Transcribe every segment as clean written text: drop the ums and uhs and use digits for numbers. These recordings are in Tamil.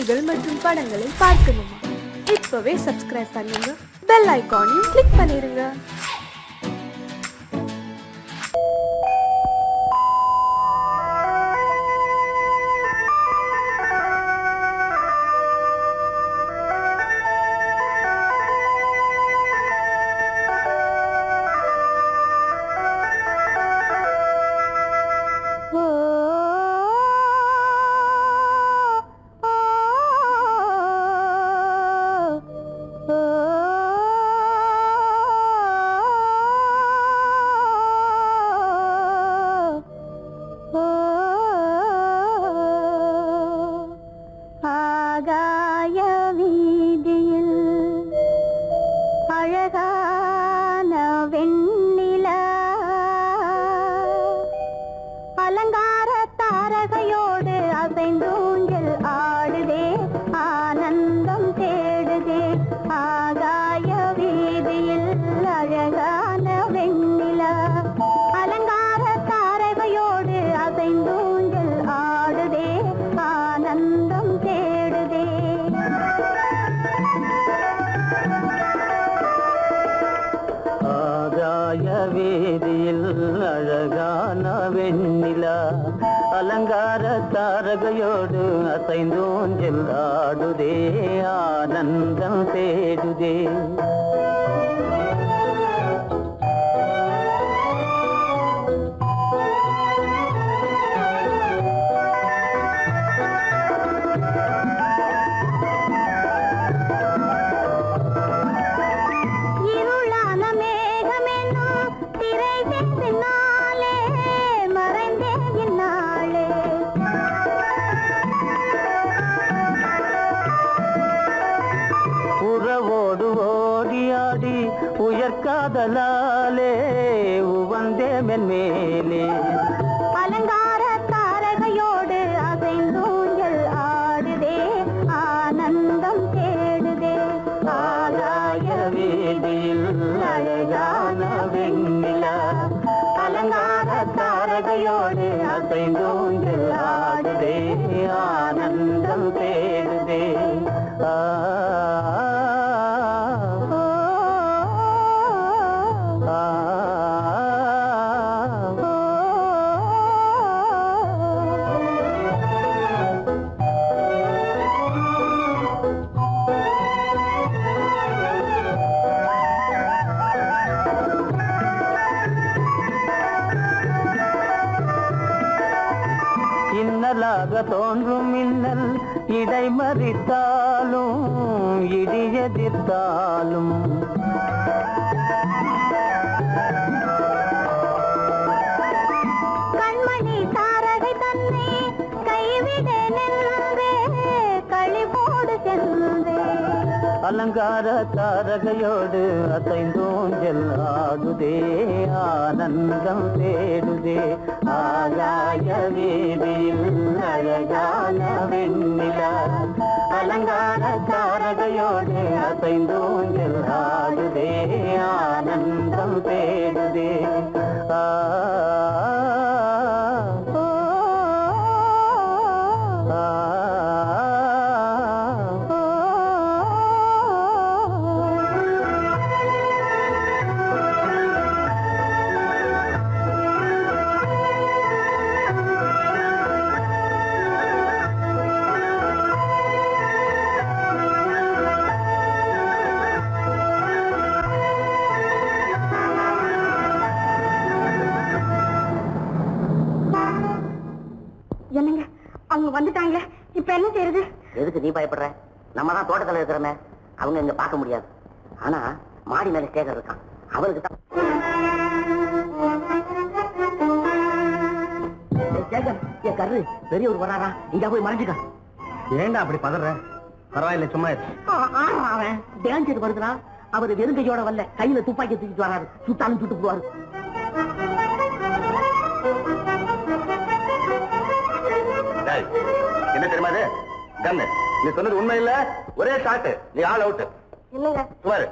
பாடல்கள் மற்றும் படங்களை பார்க்கணுமா? இப்பவே சப்ஸ்கிரைப் பண்ணுங்க, பெல் ஐகானையும் கிளிக் பண்ணிருங்க. அலங்கார தாரகையோடு அசைந்தோஞ்சல் ஆடுதே, ஆனந்தம் தேடுதே. உயர்காதலாலே உவந்தே மென்மேலே அலங்கார தாரகையோடு அசைந்தூஞ்சல் ஆடுதே, ஆனந்தம் தேடுதே. ஆகாய வீதியில் அழகான வெண்ணிலா, அலங்கார தாரகையோடு அசைந்தூஞ்சல் ஆடுதே, ஆனந்தம் தேடுதே. தோன்றும் மின்னல் இடை மறித்தாலும் இடி எதிர்த்தாலும் கண்மணி தாரகை தன்னை கைவிட நின்றே, களிபோடு சென்றே. அலங்கார தாரகையோடு அசைந்தோஞ்சல் ஆடுதே, ஆனந்தம் தேடுதே. ஆகாய வீதியில் அழகான வெண்ணிலா, அலங்கார தாரகையோடு அசைந்தோஞ்சல் ஆடுதே, ஆனந்தம் தேடுதே. என்னங்க, அவங்க வந்துட்டாங்களே, இப்ப என்ன செய்யறது? எதுக்கு நீ பயப்படுற? நம்ம தான் தோட்டத்துல இருக்கிறோமே, அவங்க இங்க பார்க்க முடியாது. ஆனா மாடி மேல ஸ்டேஜர் இருக்கான், அவனுக்கு தான். என் கரு பெரியவர் வராரா, இங்க போய் மறைஞ்சுக்க. ஏண்டா அப்படி பதற? பரவாயில்ல, சும்மா அவன் டேஞ்சர் வருதுனா. அவர் வெறுங்கையோட வரல, கையில துப்பாக்கி தூக்கிட்டு வராரு. சுட்டாலும் சுட்டு போவாரு. என்ன தெரியுமா? கண்ணு, நீ சொன்னது உண்மை இல்ல, ஒரே ஷாட், நீ ஆல் அவுட். இல்லங்க சுமாரு.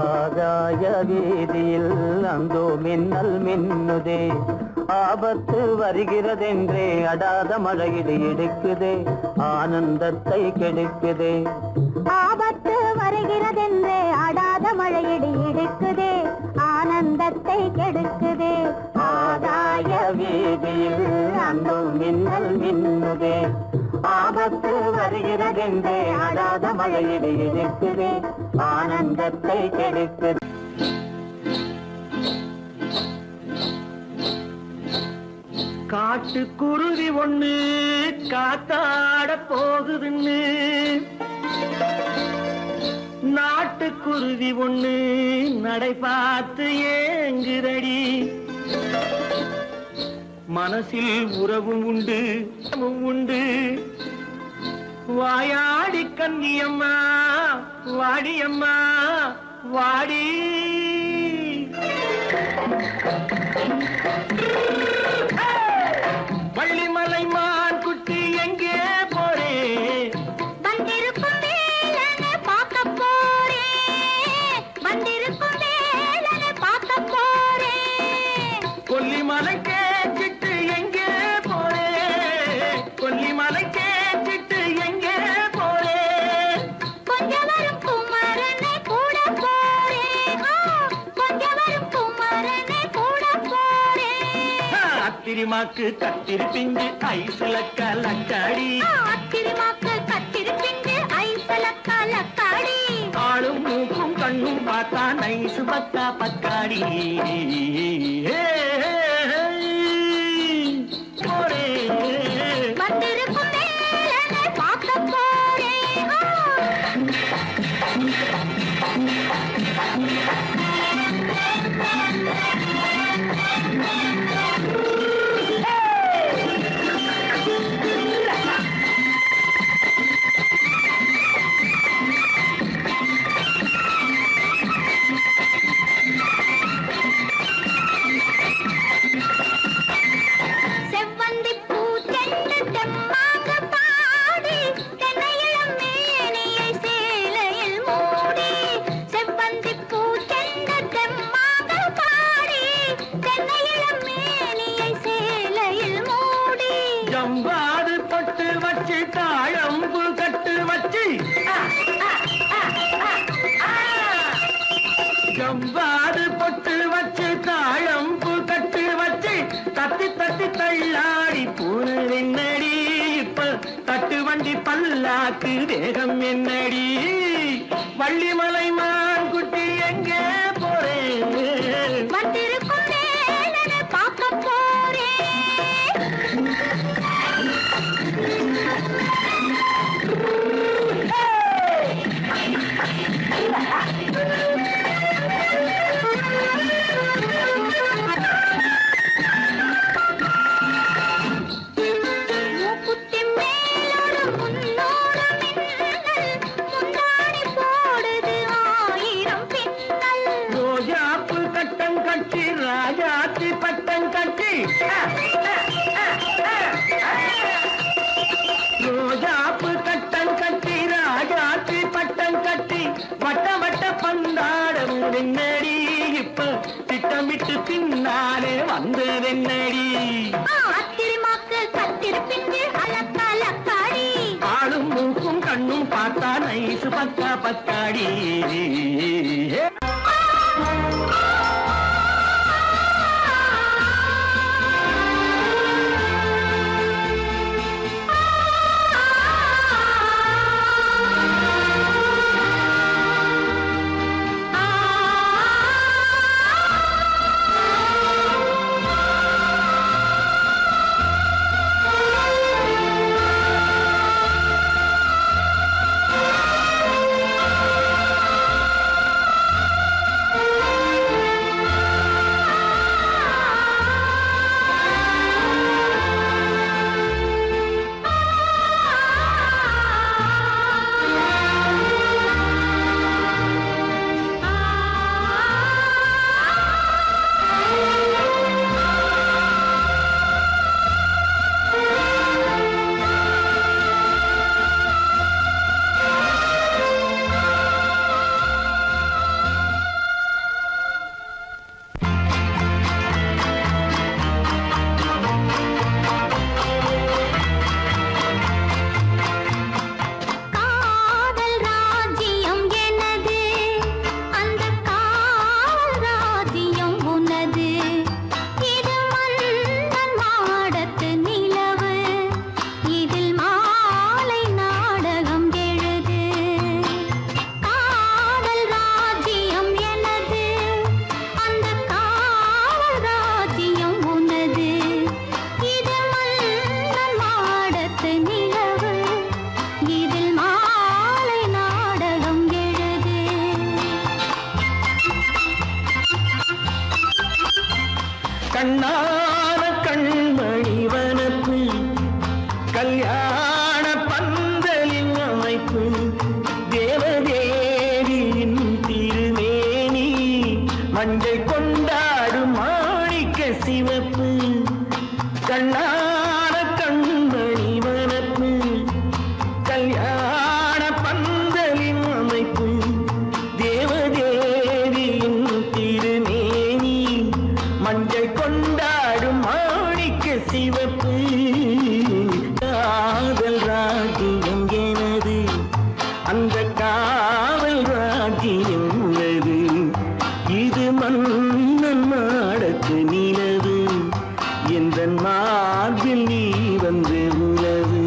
ஆகாய வீதியில் அந்தோ மின்னல் மின்னுதே, ஆபத்து வருகிறதென்றே அடாத மழையிடு எடுக்குதே ஆனந்தத்தை கெடுக்குதே. ஆபத்து வருகிறதென்றே அடாத மழையிடி இடுக்குதே ஆனந்தத்தை கெடுக்குதே. ஆதாய வீதியில் அந்த மின்னல் மின்னுதே. ஆபத்து வருகிறதென்றே அடாத மழையிடு எடுக்குதே ஆனந்தத்தை கெடுக்குதே. காட்டுக்குருவி ஒண்ணு காத்தாட போகுதுன்னு நாட்டுக்குருவி ஒண்ணு நடை பார்த்து ஏங்குதடி. மனசில் உறவும் உண்டு உண்டு. வாயாடி கன்னியம்மா வாடியம்மா வாடி. வள்ளிமலை மான் குட்டி எங்கே போறே? வந்திருக்கும் வேலனை பார்க்க போறேன். வந்திருக்கும் வேலனை பார்க்க போறேன். கொல்லிமலை கேச்சிட்டு எங்கே போறே? கொல்லிமலை கேச்சிட்டு எங்கே போறே? கொஞ்சம் வரும் குமரனை கூட போறேன். கொஞ்சம் வரும் குமரனை கூட போறேன். அத்திரிமாக்கு கத்திருப்பிஞ்சு ஐசுல கலக்காடி. அத்திரிமாக்கு கத்திருப்பிஞ்சு ஐசல கலக்காடி. ஆளும் மூக்கும் கண்ணும் பார்த்தா நைசு பக்கா பக்காடி. போரே வந்திருக்கும் வேலனை பார்க்க போறேன். செவ்வந்தி பூ செண்டு தெம்மாக பாடி தென்னையிளம் மேனியை சேலையில் மூடி. செவ்வந்தி பூ செண்டு தெம்மாக பாடி தென்னையிளம் மேனியை சேலையில் மூடி. ஜம்பாது பட்டு வச்சு தாழம்பு கட்டு வச்சு. ஜம்பாது பொட்டு வச்சு தாழம்பு கட்டு வச்சு தத்தி தத்தி தள்ளாடி பூனு என்னடி. இப்ப தட்டு வண்டி பல்லாக்கு வேகம் என்னடி. வள்ளிமலை மான் குட்டி எங்கே போறேன்? வந்திருக்கும் வேலனை பார்க்க போறேன். மூக்குத்தி மேலோடு முன்னோடு மின்னல் முந்தாணி போடுது ஆயிரம் பின்னல். ரோஜாப்பு கட்டம் கட்டி ராஜாத்தி பட்டம் கட்டி. ரோஜாப்பு கட்டம் கட்டி ராஜாத்தி பட்டம் கட்டி வட்ட வட்ட பந்தாடம் என்னடி. இப்ப திட்டமிட்டு பின்னாலே வந்து என்னடி. அத்திரிமாக்கு கத்திருப்பிஞ்சு அலக்காடி. ஆளும் மூக்கும் கண்ணும் பார்த்தா நைசு பக்கா பக்காடி. காதல் ராஜ்யம் எனது அந்த காவல் ராஜ்யம் உள்ளது இது மன்னன் நாடத்து நிலவு எந்த மார்பில் நீ வந்து உலவு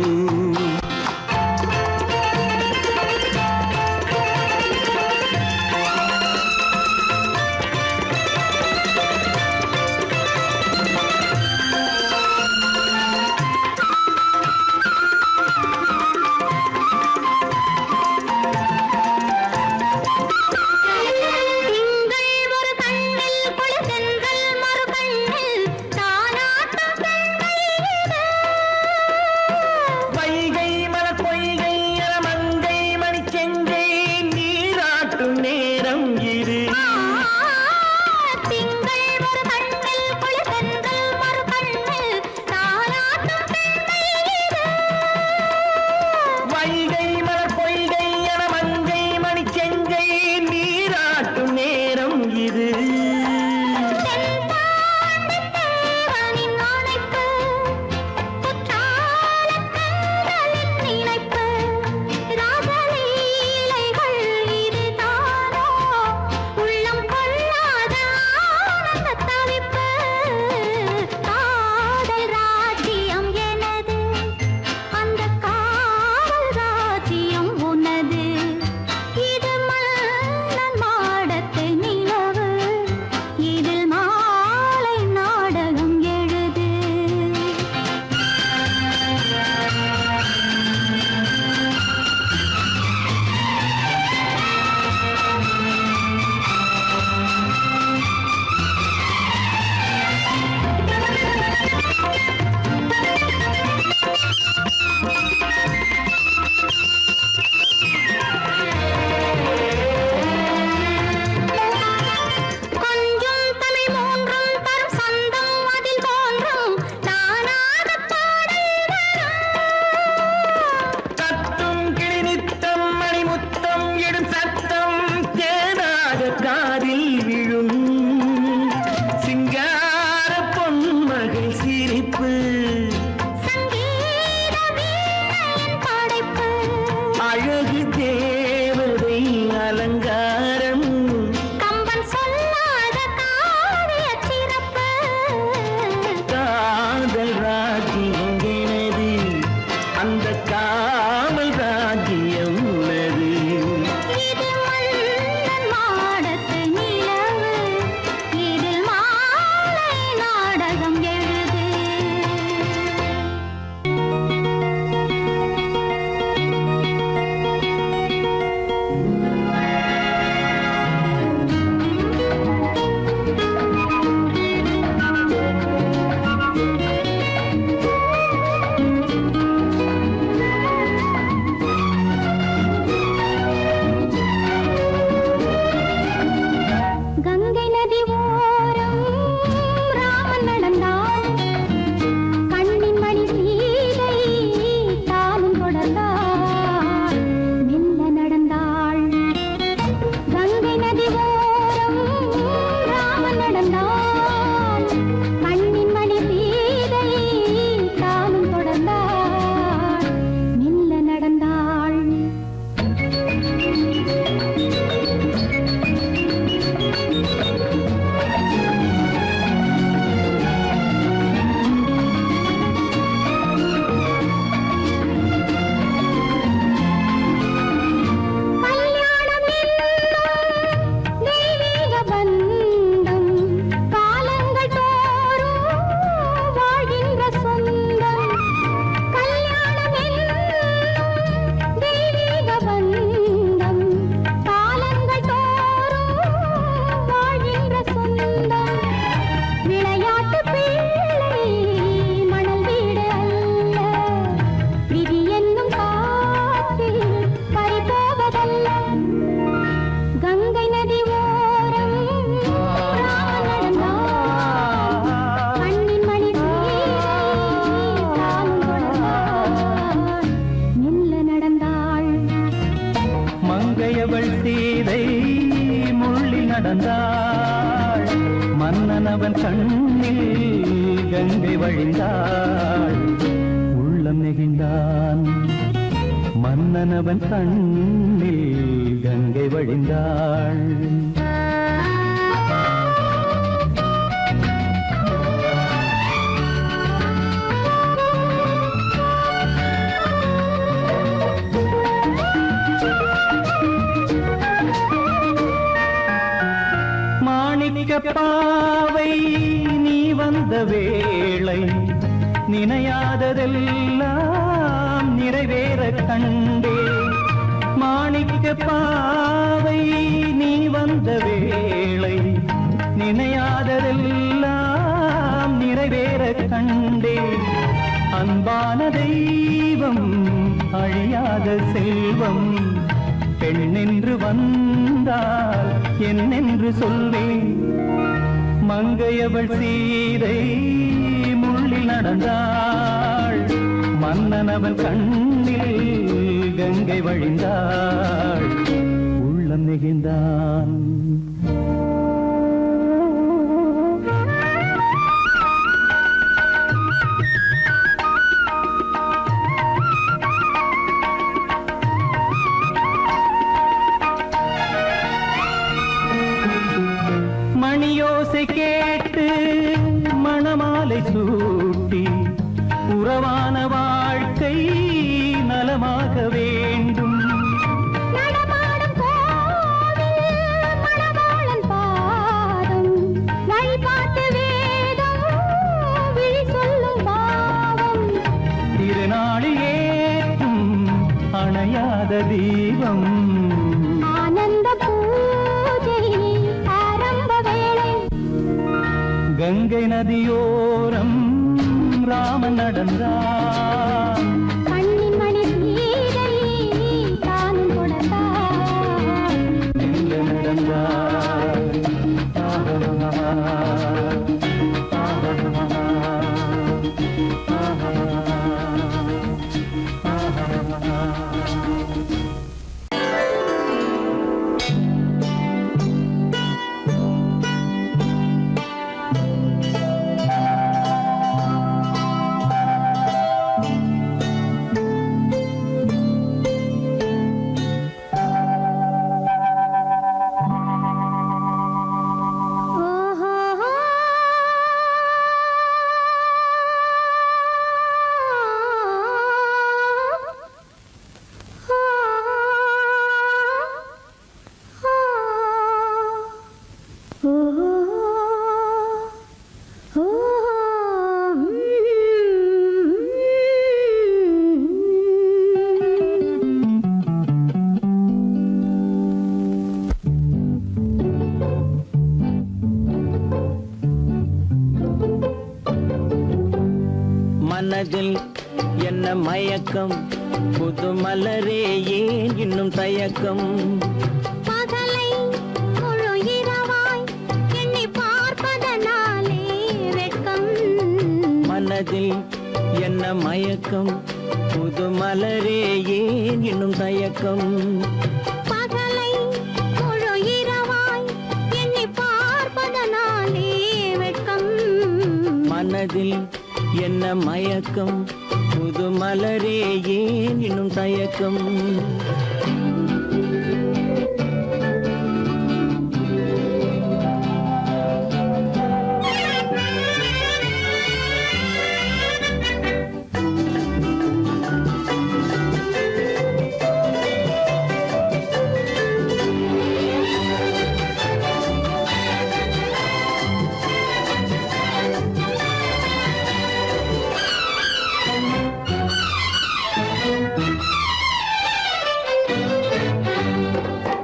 நடந்தாள் மன்னனவன் கண்ணில் கங்கை வழிந்தாள் மன்னவன் கண்ணில் கங்கை வழிந்தாள். பாவை நீ வந்த வேளை நினையாததெல்லாம் நிறைவேற கண்டே. மாணிக்க பாவை நீ வந்த வேளை நினையாததெல்லாம் நிறைவேற கண்டே. அன்பான தெய்வம் அழியாத செல்வம் பெண்ணென்று வந்தால் என்னென்று சொல்வேன். மங்கையவள் சீதை முள்ளில் நடந்தாள். மன்னனவன் கண்ணில் கங்கை வழிந்தாள். உள்ளம் நெகிழ்ந்தான். மணியோசை கேட்டு மணமாலை சூட்டி உறவான வாழ்க்கை நலமாக வேண்டும். நடமாடும் கோவில் மணவாளன் பாதம் வழிபாட்டு வேதம் விழி சொல்லும் பாவம். திருநாளில் ஏற்றும் அணையாத தீபம் ஆனந்த பூஜை ஆரம்ப வேளை. கங்கை நதியோரம் ராமன் நடந்தார். கண்ணின் மணி சீதை தானும் கொடுத்தார். எங்க நடந்தார். மனதில் என்ன மயக்கம் புது மலரே ஏன் இன்னும் தயக்கம். பகலை முழு இரவாய் எண்ணி பார்ப்பதனாலே வெட்கம். மனதில் என்ன மயக்கம் புது மலரே ஏன் இன்னும் தயக்கம். பகலை முழு இரவாய் எண்ணி பார்ப்பதனாலே வெட்கம். மனதில் என்ன மயக்கம் புது மலரே ஏன் இன்னும் தயக்கம்.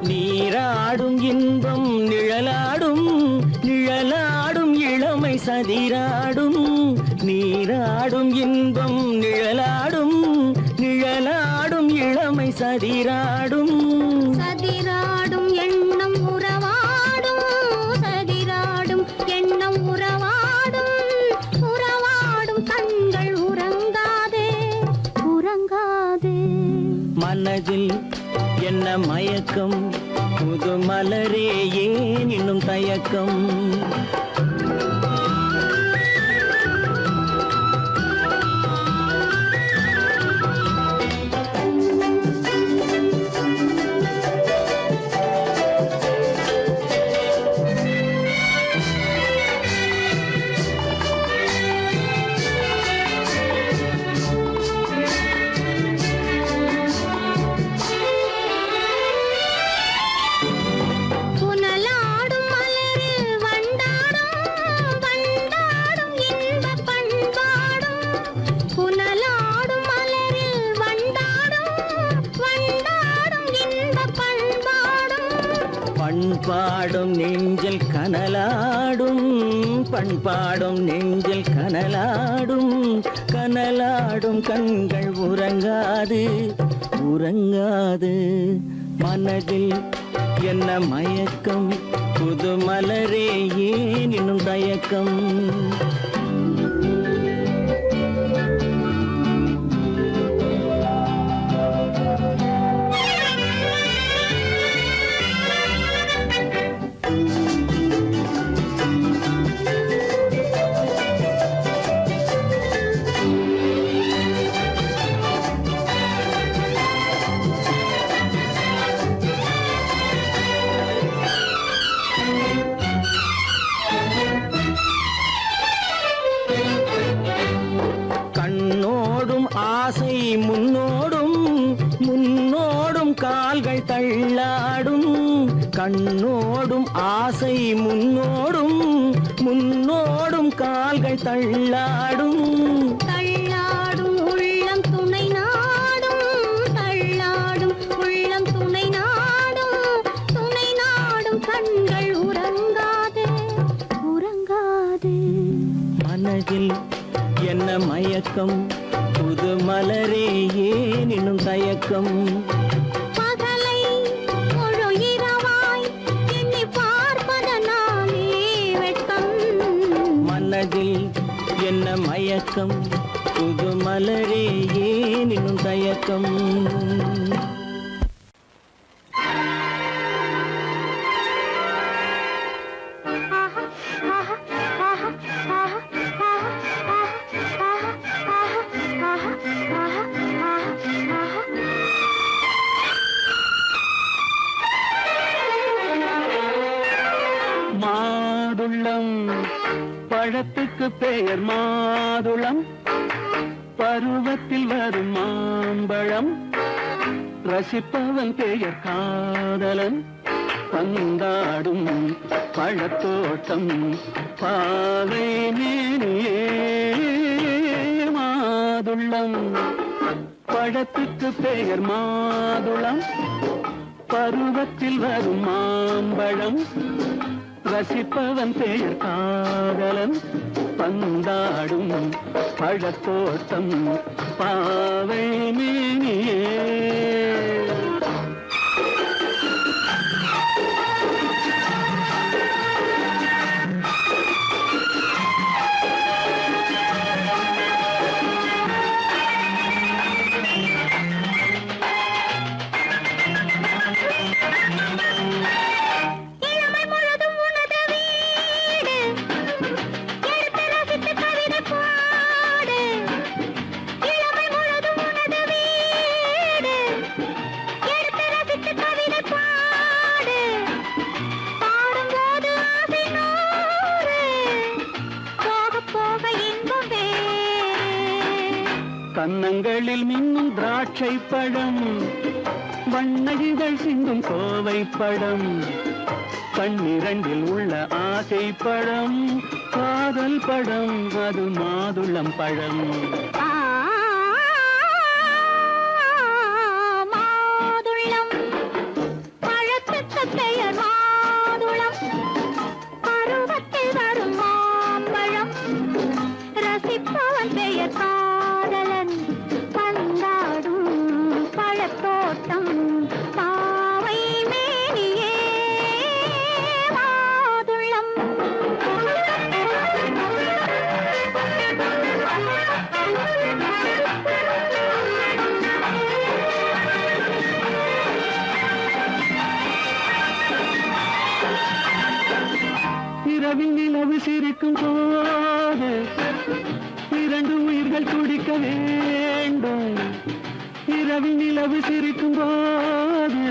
நீராடும் இன்பம் நிழலாடும் நிழலாடும் இளமை சதிராடும். நீராடும் இன்பம் நிழலாடும் நிழலாடும் இளமை சதிராடும். சதிராடும் எண்ணம் உறவாடும். சதிராடும் எண்ணம் உறவாடும். உறவாடும் கண்கள் உறங்காதே உறங்காதே. மனதில் என்ன மயக்கம் புது மலரே ஏன் இன்னும் தயக்கம். பண்பாடும் நெஞ்சில் கனலாடும் பண்பாடும் நெஞ்சில் கனலாடும் கனலாடும் கண்கள் உறங்காது உறங்காது மனதில் என்ன மயக்கம் புது மலரே ஏன் இன்னும் தயக்கம் ஆசை முன்னோடும் முன்னோடும் கால்கள் தள்ளாடும் கண்ணோடும் ஆசை முன்னோடும் முன்னோடும் கால்கள் தள்ளாடும் தள்ளாடும் உள்ளம் துணை நாடும் தள்ளாடும் உள்ளம் துணை நாடும் கண்கள் உறங்காது உறங்காது மனதில் என்ன மயக்கம் புது மலரே ஏன் இன்னும் தயக்கம் பகலை முழு இரவாய் எண்ணி பார்ப்பதனாலே வெட்கம் மனதில் என்ன மயக்கம் புது மலரே ஏன் இன்னும் தயக்கம் மாதுளம் பழத்துக்கு பெயர் மாதுளம் பருவத்தில் வரும் மாம்பழம் ரசிப்பவன் பெயர் காதலன் பந்தாடும் பழத்தோட்டம் பாவை மேனியே மாதுளம் பழத்துக்கு பெயர் மாதுளம் பருவத்தில் வரும் மாம்பழம் ரசிப்பவன் பெயர் காதலன் பந்தாடும் பழத்தோட்டம் பாவை மேனியே கன்னங்களில் மின்னும் திராட்சை பழம் வண்ணகிகள் சிந்தும் கோவை பழம் கண்ணிரண்டில் உள்ள ஆசை பழம் காதல் பழம் அது மாதுளம் பழம் மாதுளம் பழத்துக்கு பெயர் மாதுளம் பருவத்தில் வரும் மாம்பழம் ரசிப்பவன் பெயர் காதலன் பந்தாடும் பழத்தோட்டம் பாவை மேனியே மாதுளம் இரவில் நிலவு சிரிக்கும் போது இரண்டு உயிர்கள் துடிக்க வேண்டும் இரவில் நிலவு சிரிக்கும் போது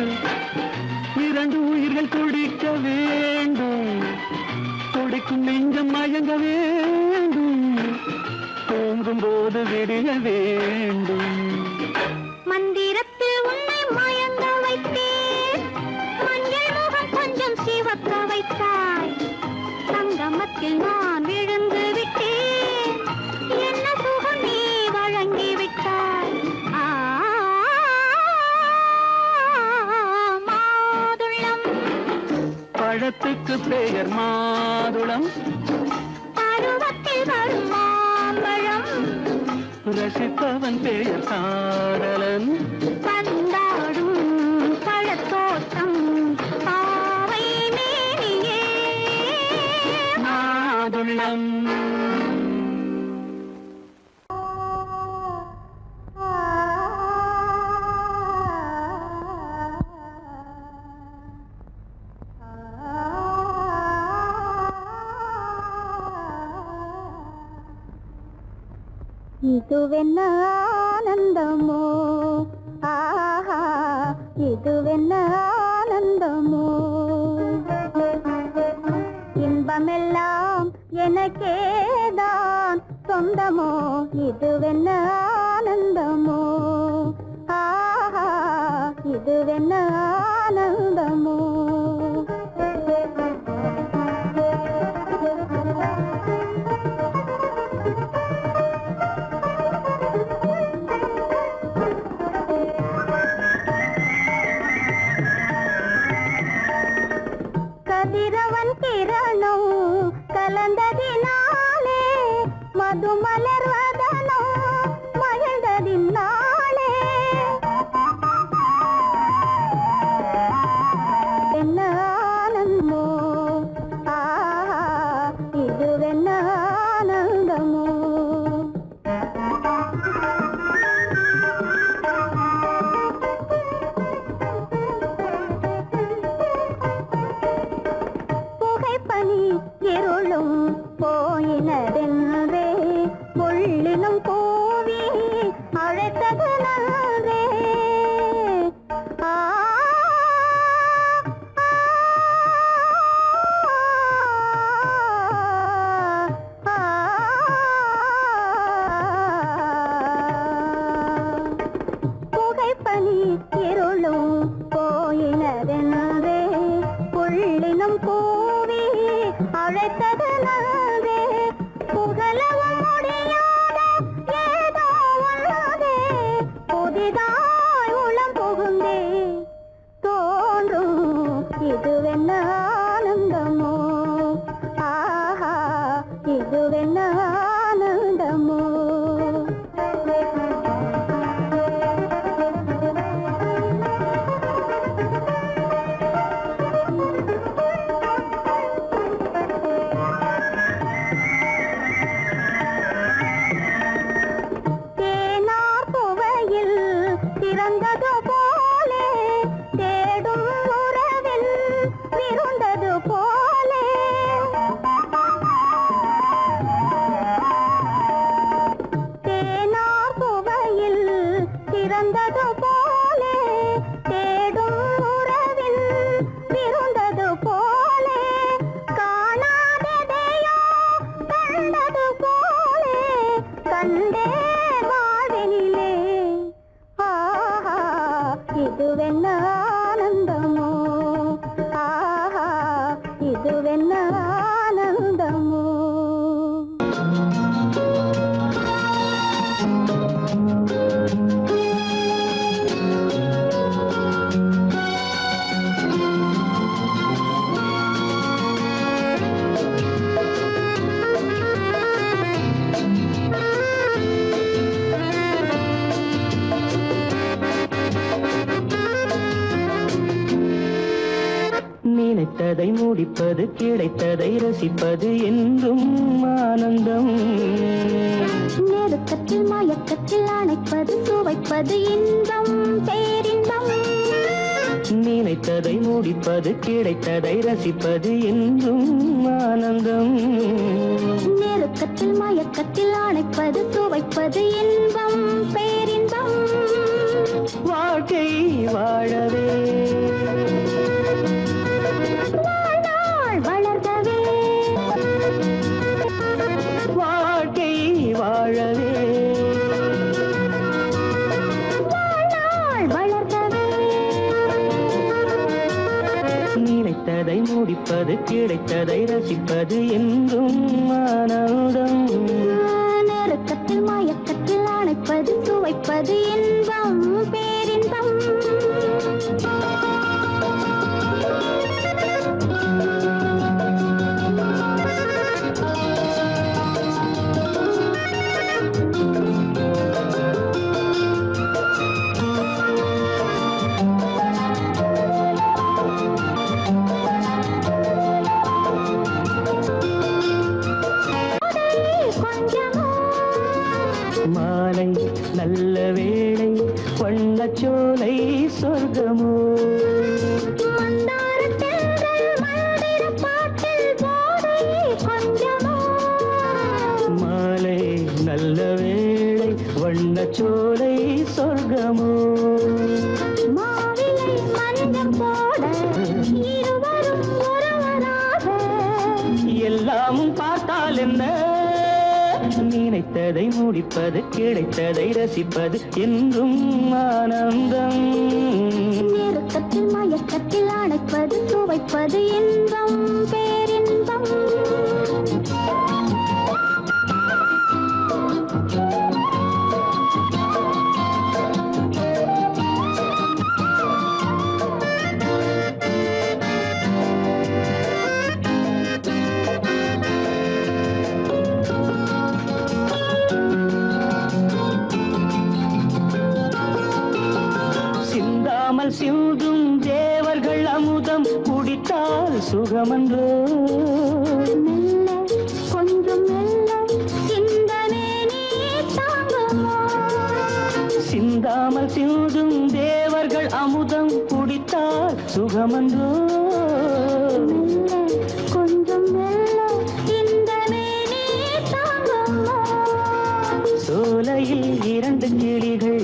இரண்டு உயிர்கள் துடிக்க வேண்டும் துடிக்கும் நெஞ்சம் மயங்க வேண்டும் தூங்கும் போது விடிய வேண்டும் மந்திரத்தில் உன்னை மயங்க வைத்தேன் மஞ்சள் முகம் கொஞ்சம் சிவக்க வைத்தாய் சங்கமத்தில் நான் விழுந்து விட்டேன் என்ன சுகம் நீ வழங்கி விட்டாய் மாதுளம் பழத்துக்கு பெயர் மாதுளம், பருவத்தில் வரும் மாம்பழம், ரசிப்பவன் பெயர் காதலன். பந்தாடும் பழத்தோட்டம் பாவை மேனியே மாதுளம். இதுவென்ன ஆனந்தமோ, ஆஹா இதுவென்ன ஆனந்தமோ, இன்பமெல்லாம் எனக்கேதான் சொந்தமோ, இதுவென்ன ஆனந்தமோ, ஆஹா இதுவென்ன ஆனந்தமோ. கதிரவன் கிரணம் கலந்ததினாலே, மது மலர்வதனோ மகிழ்ந்ததினாலே, என்ன ஆனந்தமோ, ஆஹா இதுவென்ன ஆனந்தமோ. புகைப்பனி இருளும் போயினதென்றே, முள்ளினும் கூவி அழைத்தது நன்றே. ஆ புகைப்பனி இருளும் போயினதென்றே, புள்ளினும் கூவி அழைத்தது நன்றே. புகழவும் முடியாத ஏதோ உள்ளதே, புதிதாய் உளம் புகுந்தே தோன்றும் இதுவென்ன ஆனந்தமோ, ஆஹா இதுவென்ன ஆனந்தமோ. தேனார் புவையில் திறந்தது போலே, தேடும் உறவில் விருந்தது போலே, தேனார் புவையில் திறந்தது போலே, தேடும் உறவில் விருந்தது போலே, காணாததையோ கண்டது போலே, கண்டே வாழ்வினிலே, ஆஹா இதுவென்ன ஆனந்தமோ, ஆஹா இதுவென்ன ஆனந்தமோ. நினைத்ததை முடிப்பது, கிடைத்ததை ரசிப்பது என்றும் ஆனந்தம். நெருக்கத்தில் மயக்கத்தில் அணைப்பது, சுவைப்பது இன்பம் பேரின்பம். நினைத்ததை முடிப்பது, கிடைத்ததை ரசிப்பது என்றும் ஆனந்தம். நெருக்கத்தில் மயக்கத்தில் அணைப்பது, சுவைப்பது இன்பம் பேரின்பம். வாழ்க்கை வாழவே வாழ்நாள் வளர்கவே, வாழ்க்கை வாழவே வாழ்நாள் வளர்கவே. நினைத்ததை முடிப்பது, கிடைத்ததை ரசிப்பது என்றும் ஆனந்தம். நெருக்கத்தில் மயக்கத்தில் அணைப்பது, சுவைப்பது இன்பம் பேரின்பம். நல்ல வேளை வண்ணச்சோலை சொர்க்கமோ மாலை நல்ல வேளை வண்ணச்சோலை சொர்க்கமோ எல்லாமும் பார்த்தால் என்ன நினைத்ததை முடிப்பது கிடைத்ததை ரசிப்பது என்றும் ஆனந்தம் நெருக்கத்தில் மயக்கத்தில் அணைப்பது துவைப்பது இன்பம் பேரின்பம் சிந்தும் தேவர்கள் அமுதம் குடித்தால் சுகமன்றோ மெல்ல கொஞ்சம் மெல்ல சிந்தனே நீ தாங்குமோ சிந்தாமல் சிந்தும் தேவர்கள் அமுதம் குடித்தால் சுகமன்றோ மெல்ல கொஞ்சம் மெல்ல சிந்தனே நீ தாங்குமோ சோலையில் இரண்டு கிளிகள்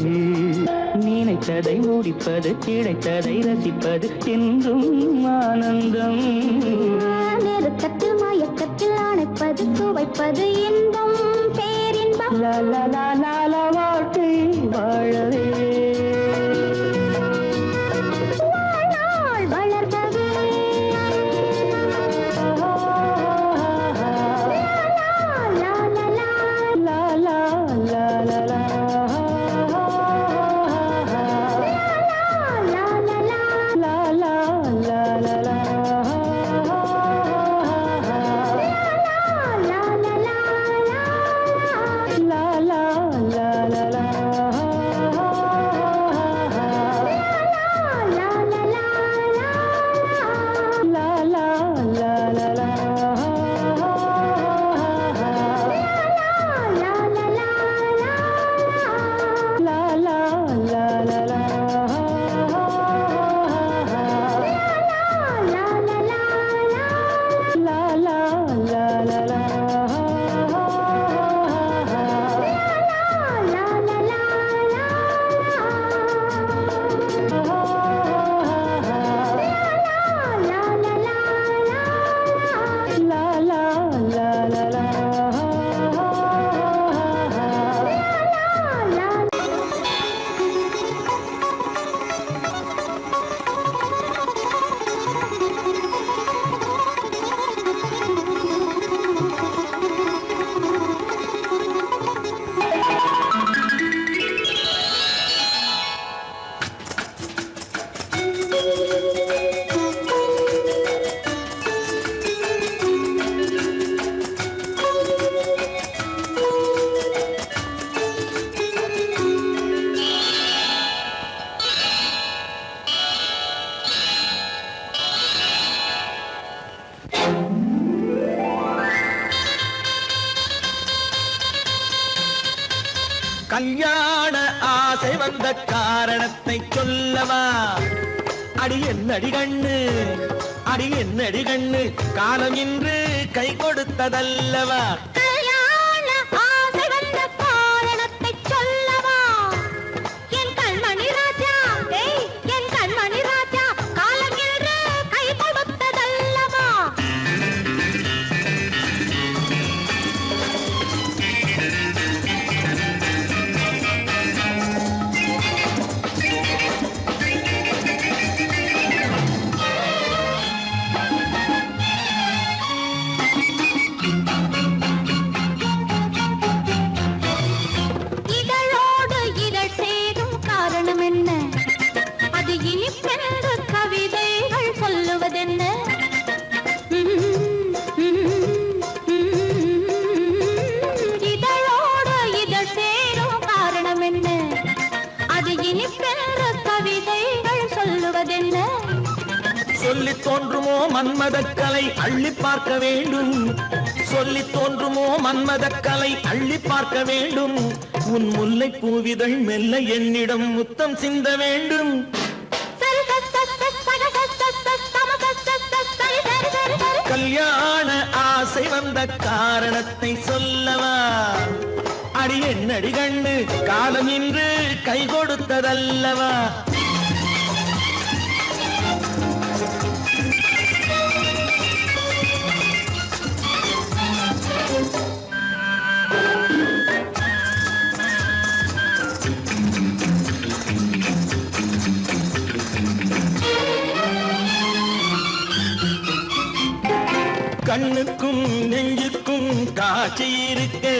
நினைத்ததை முடிப்பது கிடைத்ததை ரசிப்பது என்றும் ஆனந்தம் நெருக்கத்தில் மயக்கத்தில் அணைப்பது துவைப்பது இன்பம் பேரின்பம் லால வாழ்க்கை வாழவே வாழ்நாள் வளர்கவே கல்யாண ஆசை வந்த காரணத்தை சொல்லவா அடி என்னடி கண்ணு காலம் இன்று கை கொடுத்ததல்லவா கல்யாண ஆசை வந்த காரணத்தை சொல்லவா என் கண்மணி ராஜா என் கண்மணி ராஜா காலம் என்று கை கொடுத்ததல்லவா சொல்லி தோன்றுமோ மன்மதக்கலை அள்ளி பார்க்க வேண்டும் சொல்லி தோன்றுமோ மன்மத கலை அள்ளி பார்க்க வேண்டும் உன் முல்லை பூவிதழ் மெல்ல என்னிடம் முத்தம் சிந்த வேண்டும் கல்யாண ஆசை வந்த காரணத்தை சொல்லவா அடி என்னடி கண்ணு காலம் இன்று கை கொடுத்ததல்லவா கண்ணுக்கும் நெஞ்சுக்கும் காட்சி இருக்கு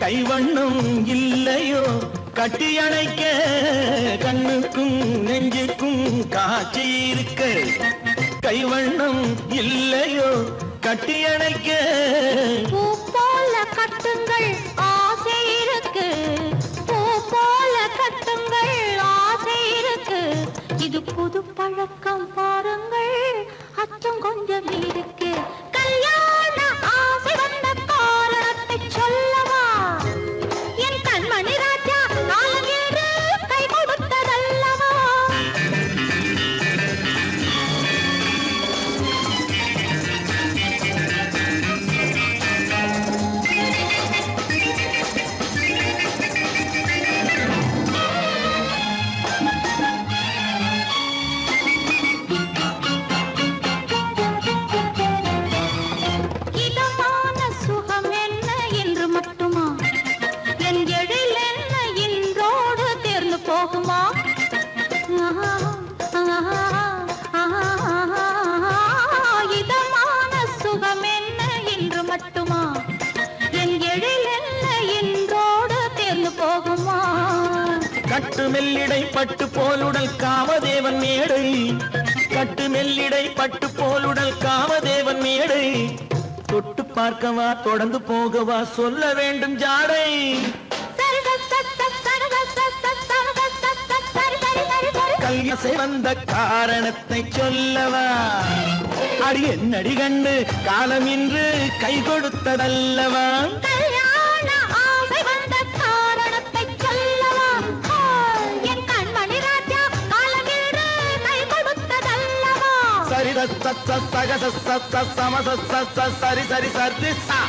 கைவண்ணம் இல்லையோ கட்டி அணைக்க கண்ணுக்கும் நெஞ்சுக்கும் காட்சி இருக்கு கைவண்ணம் இல்லையோ கட்டி அணைக்க பூ போல கட்டுங்கள் ஆசை இருக்கு பூ போல கட்டுங்கள் ஆசை இருக்கு இது புது பழக்கம் பாருங்கள் அச்சம் கொஞ்சம் இருக்கு கல்யாண ஆசை வந்த காரணத்தை சொல்லவா என் கண்மணி ராஜா காலம் என்று கை கொடுத்ததல்லவா இதமான சுகம் என்ன என்று மட்டுமா என் எழில் என்ன இன்றோடு தேர்ந்து போகுமா இதமான சுகம் என்ன என்று மட்டுமா என் எழில் என்ன இன்றோடு தேர்ந்து போகுமா கட்டு மெல்லிடை பட்டு போலுடல் காமதேவன் மேடை கட்டு மெல்லிடை பட்டு போலுடல் காமதேவன் மேடை தொட்டு பார்க்கவா தொடர்ந்து போகவா சொல்ல வேண்டும் ஜாடை கல்யாசை வந்த காரணத்தை சொல்லவா அடி என்னடி கண்டு காலம் இன்று கை கொடுத்ததல்லவா கல்யாண ஆசை வந்த காரணத்தை சொல்லவா என் கண்மணி ராஜா காலமேடு கை கொடுத்ததல்லவா சரி சக சம சரி சரி சரி சா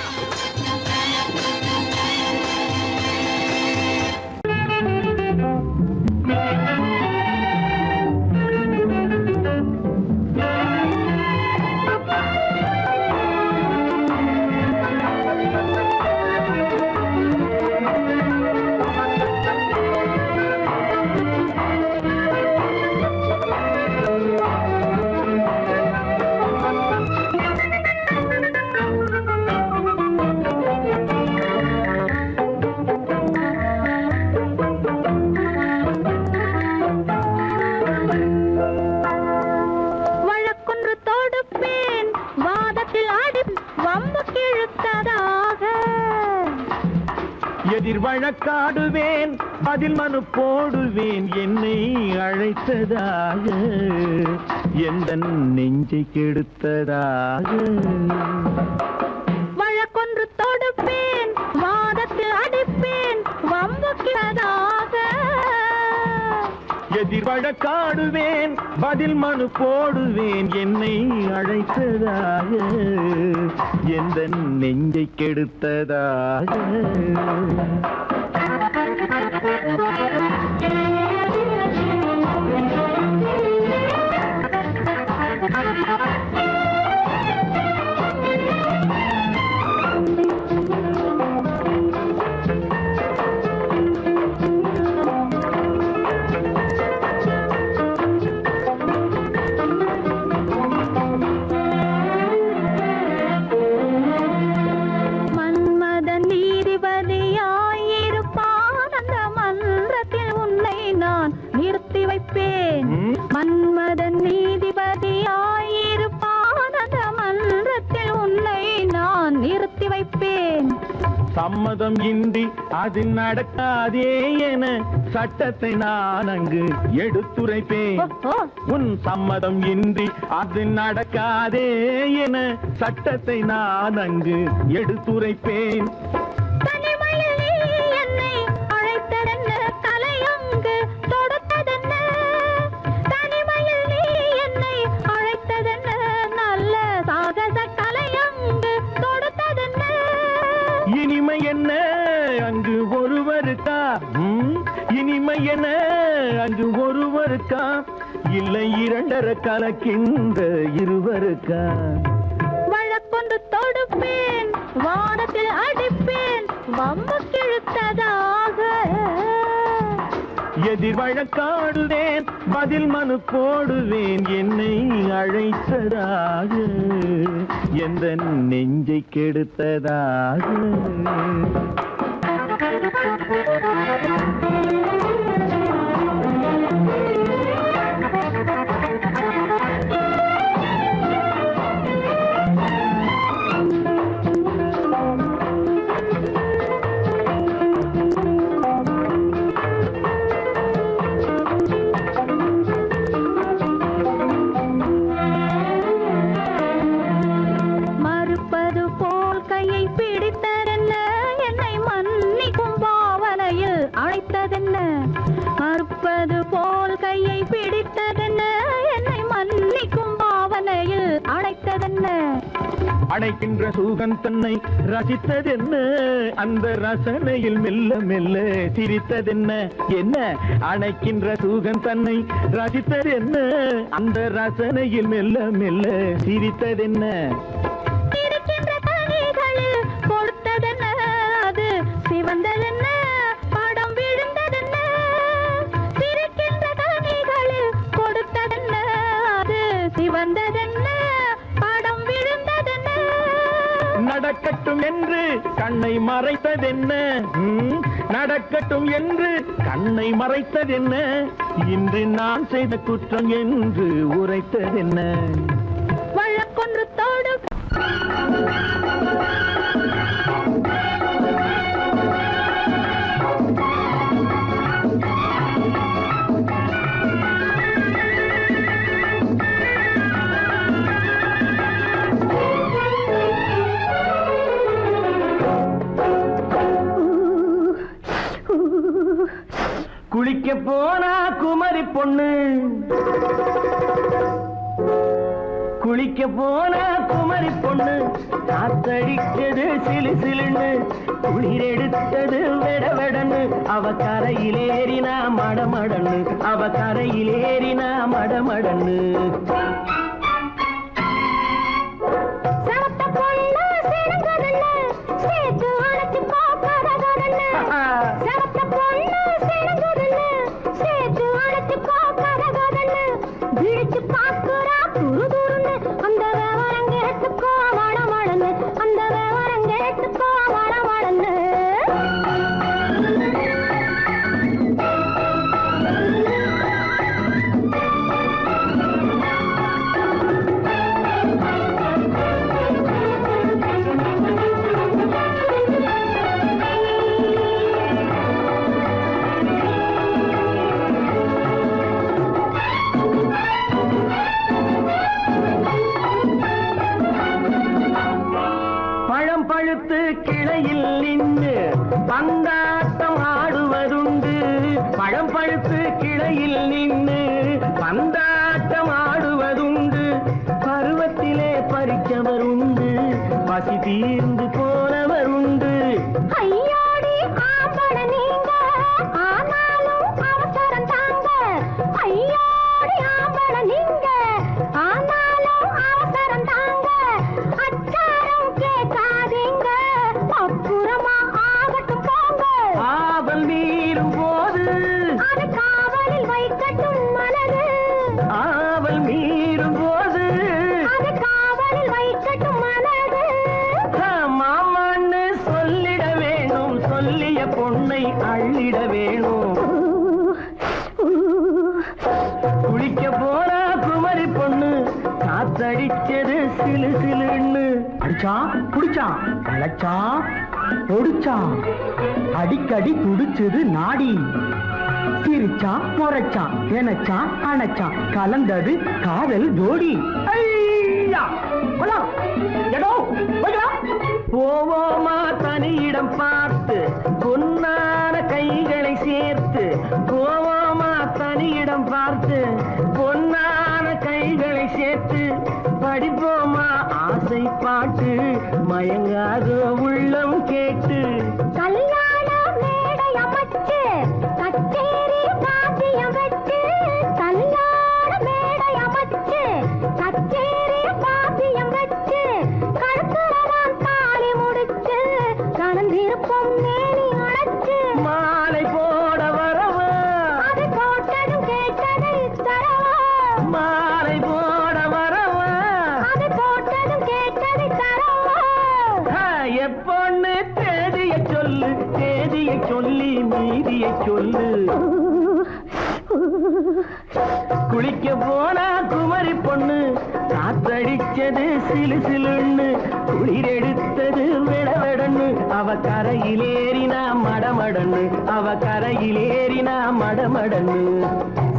வழக்கொன்று தொடுப்பேன் வாதத்தில் ஆடி வம்பு கிழுத்ததாக எதிர் வழக்காடுவேன் அதில் மனு போடுவேன் என்னை அழைத்ததாக எந்த நெஞ்சை கெடுத்ததாக வழக்கொன்று தொடுப்பேன் வாதத்தில் அடிப்பேன் வம்பு கிழதாக எதிர் வழக்காடுவேன் பதில் மனு போடுவேன் என்னை அழைத்ததாக எந்த நெஞ்சை கெடுத்ததாக மன்மத நீதிபதியாயிருப்பான் சம்மதம் இன்றி அது நடக்காதே என சட்டத்தை நான் அங்கு எடுத்துரைப்பேன். உன் சம்மதம் இன்றி அது நடக்காதே என சட்டத்தை நான் அங்கு எடுத்துரைப்பேன். இனிமை என்ன அங்கு ஒருவருக்கா? இனிமை என்ன அங்கு ஒருவருக்கா? இல்லை இரண்டரை கலக்கின்ற இருவருக்கா? வழக்கொண்டு தொடுப்பேன், வானத்தில் அடிப்பேன், வம்பு கிழுத்ததாக. எதிர் வழக்காடுவேன், பதில் மனு போடுவேன், என்னை அழைத்ததாக, எந்த நெஞ்சை கெடுத்ததாக. மறுப்பது போல் கையை பிடித்ததென்ன, என்னை மன்னிக்கும் பாவனையில் அழைத்ததென்ன. அணைக்கின்ற சுகம் தன்னை ரசித்ததென்ன, அந்த ரசனையில் மெல்ல மெல்ல சிரித்ததென்ன. என்ன அணைக்கின்ற சுகம் தன்னை ரசித்ததென்ன, அந்த ரசனையில் மெல்ல மெல்ல சிரித்ததென்ன. இருக்கின்ற கனிகளில் கொடுத்ததென்ன, அது சிவந்ததென்ன, படம் விழுந்ததென்ன. இருக்கின்ற கனிகளில் கொடுத்ததென்ன, அது சிவந்ததென்ன, படம் விழுந்ததென்ன. நடக்கட்டும் என்று கண்ணை மறைத்ததென்ன, நடக்கட்டும் என்று கண்ணை மறைத்ததென்ன, இன்று நான் செய்த குற்றம் என்று உரைத்ததென்ன. வழக்கொன்று தோடு குளிக்க போனா குமரி பொண்ணு, குளிக்க போனா குமரி பொண்ணு, காத்தடிச்சது சிலு சிலுன்னு, குளிர் எடுத்தது வெட வெடன்னு, அவ கரையிலேறினா மடமடன்னு, அவ கரையிலேறினா மடமடன்னு. கிளையில் நின்று பந்தாட்டம் ஆடுவதுண்டு, பழம் பழுத்து கிளையில் நின்று பந்தாட்டம் ஆடுவதுண்டு, பருவத்திலே பறிச்சவருண்டு, பசி தீர்ந்து போனவருண்டு. ஐயோடி ஆம்பள நீங்க, ஆனாலும் அவசரம் தாங்க. ஐயோடி ஆம்பள நீங்க, ஆனாலும் அவசரம் தாங்க. அச்சாரம் கேட்காதீங்க, அப்புறமா ஆகட்டும் போங்க. ஆவல் மீறும் போது அது காவலில் வைக்கட்டும் மனது, ஆவல் மீறும் போது அது காவலில் வைக்கட்டும் மனது. மாமான்னு சொல்லிட வேணும், சொல்லிய பொண்ணை அள்ளிட வேணும். குளிக்க போறா குமரி பொண்ணு, காத்தடிச்சது சிலு சிலுன்னு, அடிச்சா புடிச்சா கலச்சா பொடிச்சான் அடிக்கடி துடிச்சது நாடி சிரிச்சான் முறைச்சான் நினைச்சான் அணைச்சான் கலந்தது காதல் ஜோடி போவோமா தனியிடம் பார்த்து பொன்னான கைகளை சேர்த்து போவோமா தனியிடம் பார்த்து பொன்னான கைகளை சேர்த்து படிப்போமா ஆசை பாட்டு மயங்காத உள்ளம் கேட்டு கல்யாண மேடை அமைச்சு கச்சேரி வாத்தியம் வச்சு கல்யாண மேடை அமைச்சு கச்சேரி வாத்தியம் வச்சு கருத்துறவான் தாலி முடிச்சு கலந்திருப்போம் மேனி அடைச்சு மாலை போட வரவா அது போட்டதும் கேட்டதை தரவா மாலை போட வரவா அது போட்டதும் கேட்டதை தரவா எப்பொண்ணு தேதியை சொல்லு தேதியை சொல்லி மீதியை சொல்லு குளிக்க போனா குமரி பொண்ணு காத்தடிச்சது சிலு சிலுன்னு குளிர் எடுத்தது விடவெடன்னு அவ கரையிலேறினா மடமடன்னு அவ கரையிலேறினா மடமடன்னு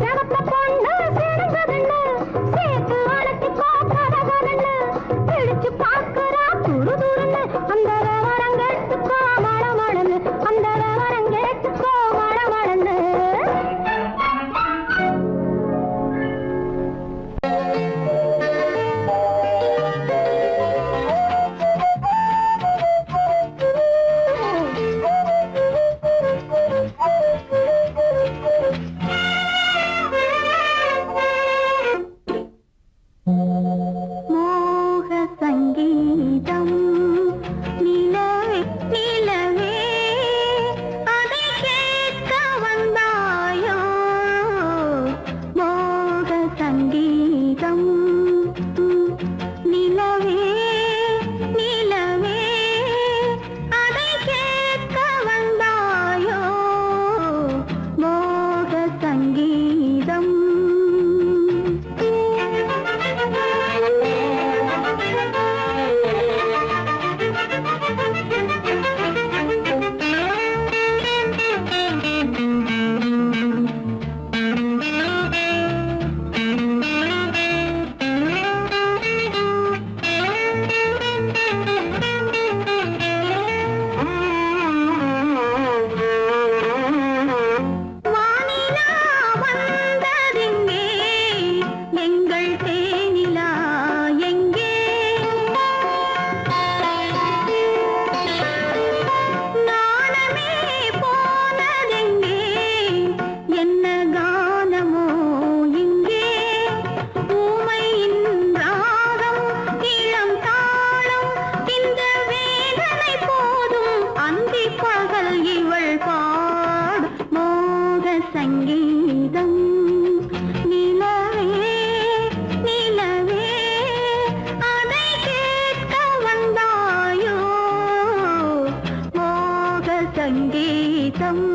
சிவத்த பொண்ணு சிறந்ததுன்னு சேர்த்து அழைச்சிக்கோ கதகதன்னு பிடிச்சு பார்க்கறா துரு துருன்னு அந்த வரங்கெட்டுக்கோ மடமடன்னு அந்த வரங்கெட்டுக்கோ மடமடன்னு மோக சங்கீதம் நிலவே நிலவே அதை கேட்க வந்தாயோ மோக சங்கீதம் நிலவே நிலவே அதை கேட்க வந்தாயோ மோக சங்கீதம் வானிலா வந்ததெங்கே எங்கள் தேனிலா எங்கே நாணமே போனதெங்கே என்ன கானமோ இங்கே ஊமையின் ராகம் இளம் தாளம் இந்த வேதனை போதும் அந்தி பகல் இவள் பாடு மோக சங்கீதம் நிலவே நிலவே அதை கேட்க வந்தாயோ மோக சங்கீதம்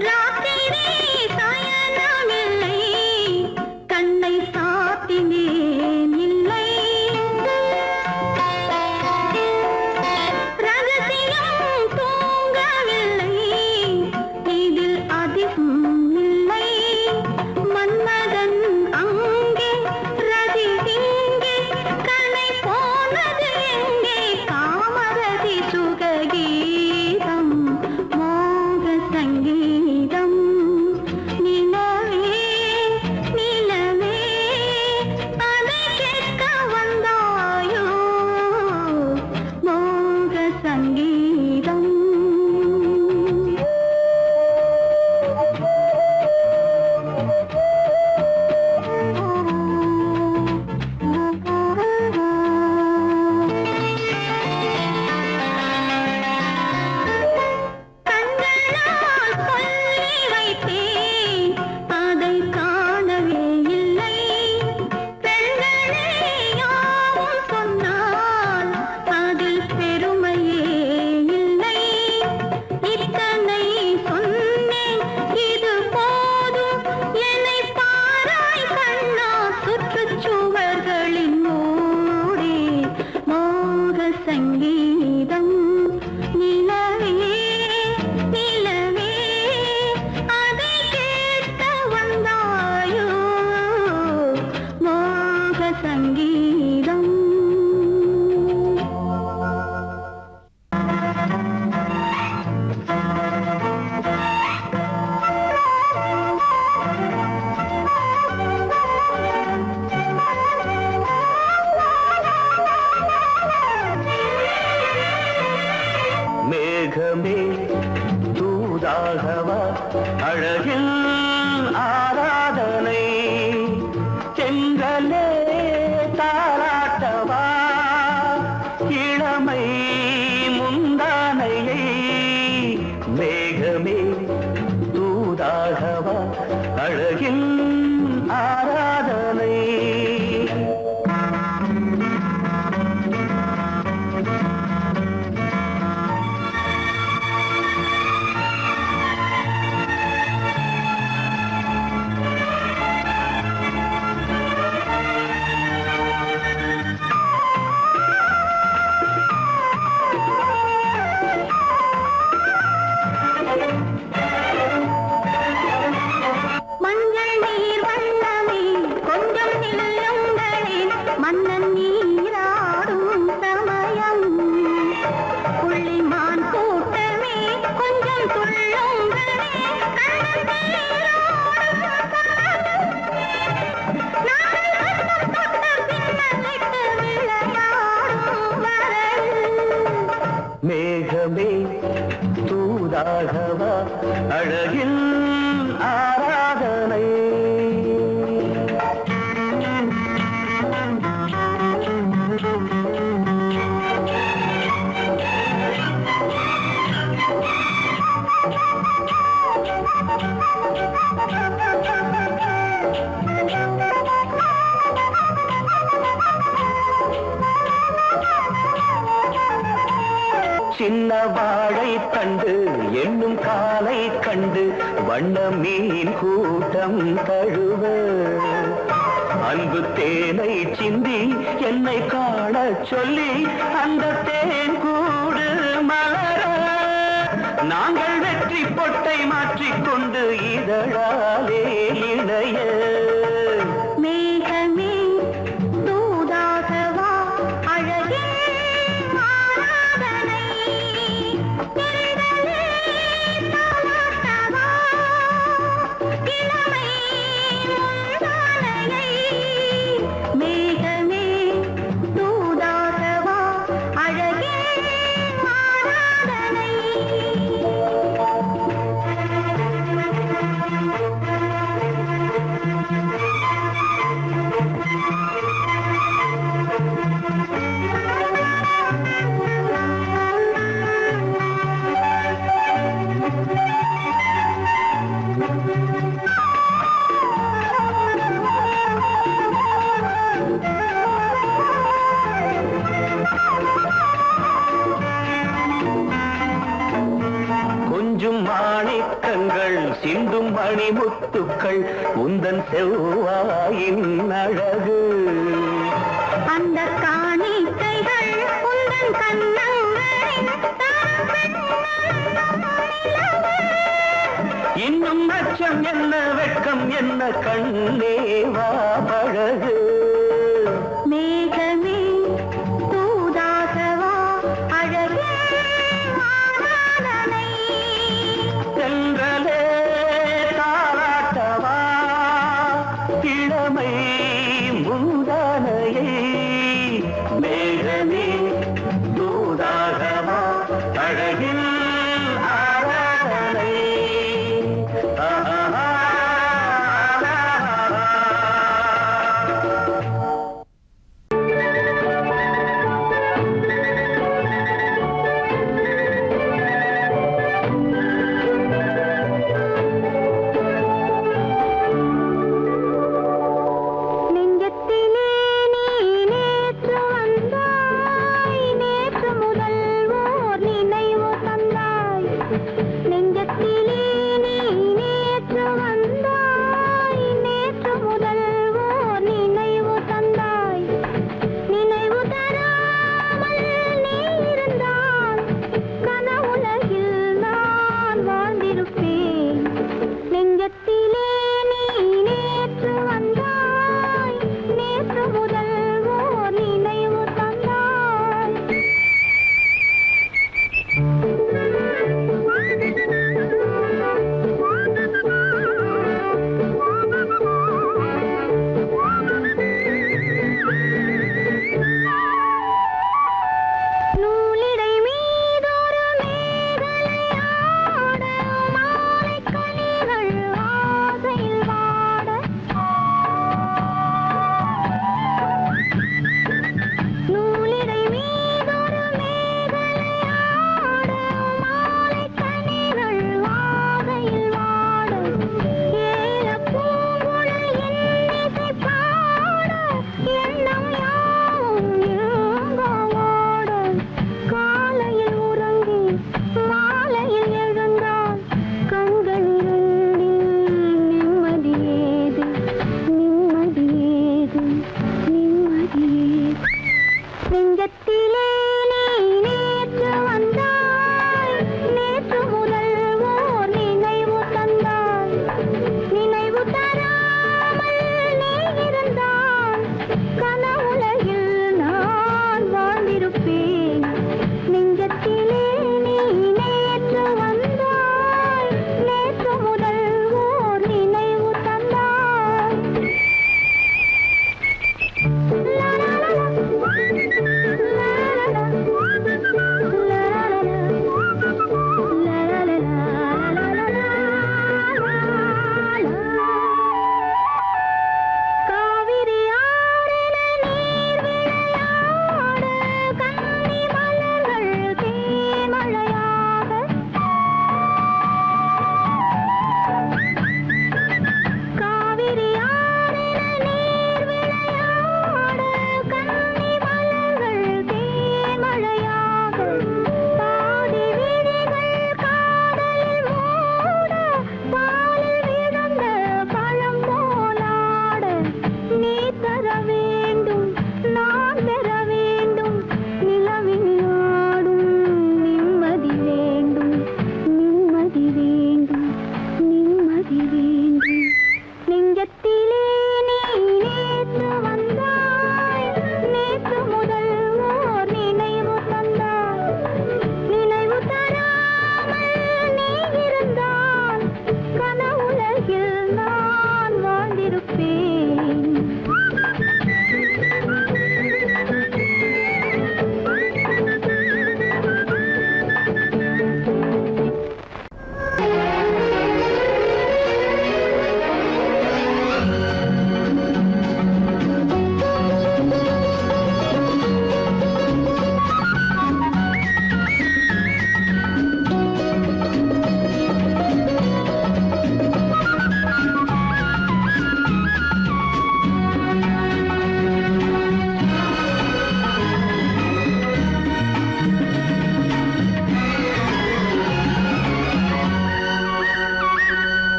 ராத்திரி சாயனமில்லை கண்ணை சாத்தினேன் இல்லை ரகசியம் தூங்கவில்லை இதில் அதிகம் இல்லை மன்மதன் அங்கே ரதி இங்கே கண்ணை போனது எங்கே காமரதி சுககீதம் மோக சங்கீதம் நிலவே நிலவே அதை கேட்க வந்தாயோ மோக சங்கீதம் கண்களால் சொல்லி வைத்தேன் அதை காணவே இல்லை பெண்கள் மேகமே தூதாகவா அழகில் ஆராதனை செங்கலே தாராட்டவா இளமை முந்தானையை மேகமே தூதாகவா அழகில் ஆராதனை மஞ்சள் நீர் வண்ணமே கொஞ்சம் நில்லுங்களே மன்னன் நீராடும் சமயம் புள்ளிமான் கூட்டமே கொஞ்சம் துள்ளுங்களே கண்ணன் நீராடும் பின்னலிட்டு விளையாடும் வரல் மேகமே தூதாகவா அழகில் ஆராதனை சின்ன வாழை தண்டு என்னும் காலை கண்டு வண்ண மீன் கூட்டம் தழுவ அன்பு தேனை சிந்தி என்னை காண சொல்லி அந்த தேன் கூடு மலர நாங்கள் வெற்றி பொட்டை மாற்றிக்கொண்டு இதழாலே இணைய மேகமே தூதாகவா அழகே ஆராதனை திரளே தாலாட்டவா இளமை முந்தானையை மேகமே தூதாகவா அழகே ஆராதனை கொஞ்சும் மாணிக்கங்கள் சிந்தும் மணிமுத்துக்கள் உந்தன் செவ்வாயின் அழகு அந்த காணிக்கைகள் உந்தன் கண்ணங்களின் இன்னும் அச்சம் என்ன வெட்கம் என்ன கண்ணேவா பழகு மேகமே தூதாகவா அழகே ஆராதனை சென்றலே தாராட்டவா இளமை முந்தானையை மேகமே தூதாகவா அழகில் ஆராதனை நெஞ்சத்திலே நீ நேற்று வந்தாய் நேற்று முதல் ஓர் நினைவு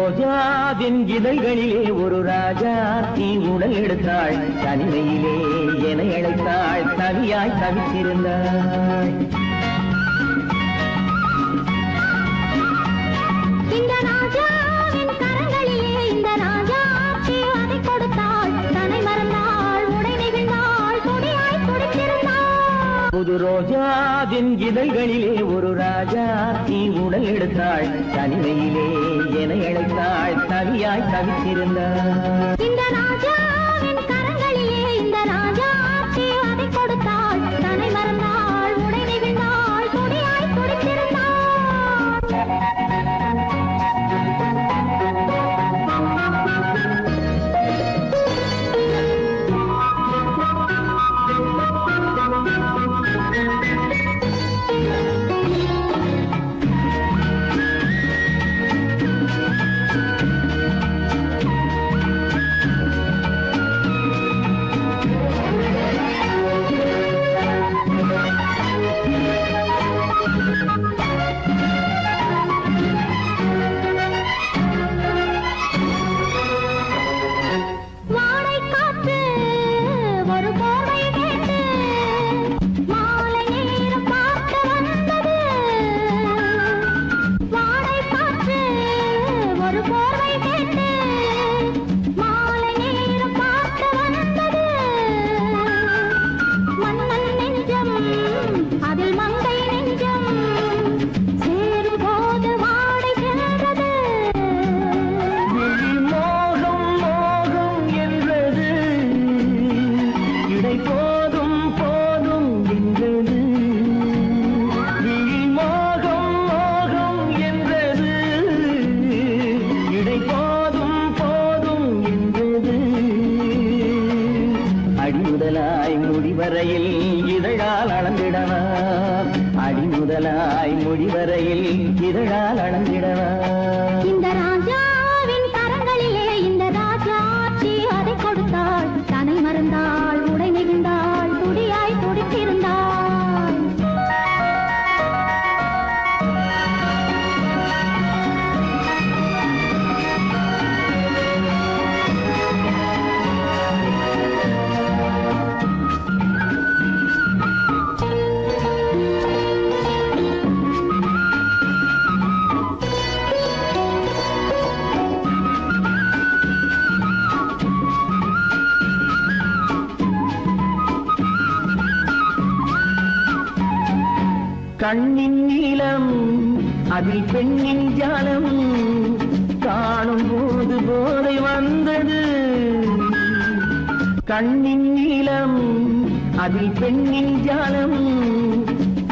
ரோஜாவின் இதழ்களிலே ஒரு ராஜாத்தி உடல் எடுத்தாள் தனிமையிலே என அழைத்தாள் தனியாய் தவித்திருந்தாள் இந்த ராஜாவின் கரங்களிலே இந்த ராஜாத்தி அதை கொடுத்தாள் தன்னை மறந்தாள் உடை நெகிழ்ந்தாள் துடியாய் துடித்திருந்தாள் புது ரோஜாவின் இதழ்களிலே ஒரு ராஜாத்தி உடல் எடுத்தாள் தனிமையிலே என அழைத்தாள் தனியாய் தவித்திருந்தாள் இந்த ராஜாவின் கரங்களிலே இந்த ராஜாத்தி அதை கொடுத்தாள் தன்னை மறந்தாள் உடை நெகிழ்ந்தாள் துடியாய் துடித்திருந்தாள் முடிவரையில் இதழால் அளந்திடவா அடிமுதலாய் முடிவரையில் இதழால் அளந்திடவா இந்த ராஜாவின் கரங்களிலே இந்த ராஜாச்சி அதை கொடுத்தாள் தன்னை மறந்தாள் உடை நெகிழ்ந்தாள் துடியாய் துடித்திருந்தாள் கண்ணின் நீளம் அதில் பெண்ணின் ஜாலம் காணும் போது போதை வந்தது கண்ணின் நீளம் அதில் பெண்ணின் ஜாலம்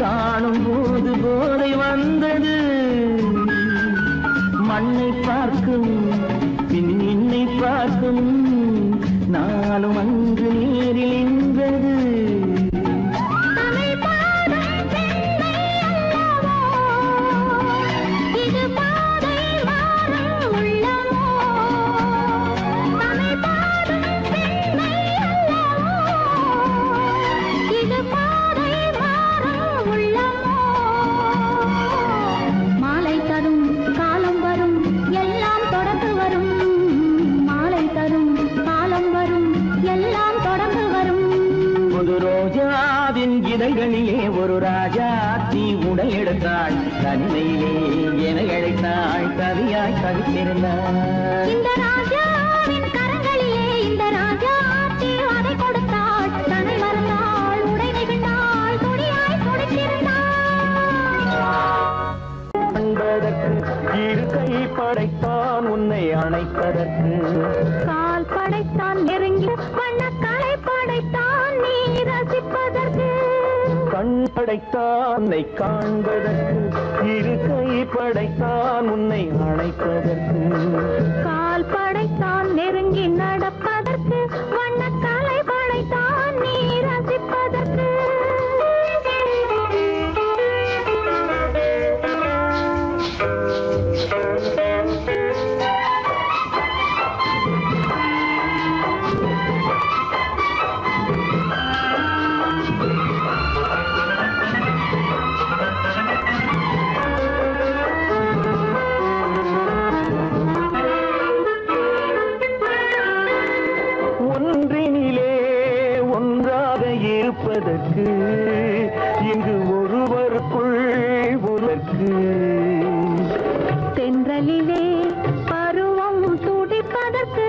காணும் போது போதை வந்தது மண்ணை பார்க்கும் பின் என்னை பார்க்கும் நாளும் அங்கு நேரில் நின்றது இதழ்களிலே ஒரு ராஜாத்தி உடல் எடுத்தாள் தனிமையிலே என அழைத்தாள் கவியாய் கவித்திருந்தாள் இந்த ராஜாவின் கரங்களிலே இந்த ராஜாத்தி அதை கொடுத்தாள் தன்னை மறந்தாள் உடை நெகிழ்ந்தாள் துடியாய் துடித்திருந்தாள் அன்பதற்கு இரு கை படைத்தான் உன்னை அணைப்பதற்கு கால் படைத்தான் நெருங்கி வண்ணக்கலை படைத்தான் நீ ரசிப்பதற்கு கண் படைத்தான் உன்னை காண்பதற்கு இரு கை படைத்தான் உன்னை அணைப்பதற்கு கால் படைத்தான் நெருங்கி நடப்பதற்கு வண்ணக்கலை படைத்தான் நீ ரசிப்பதற்கு துடிப்பதற்கு தென்றலிலே பருவம் துடிப்பதற்கு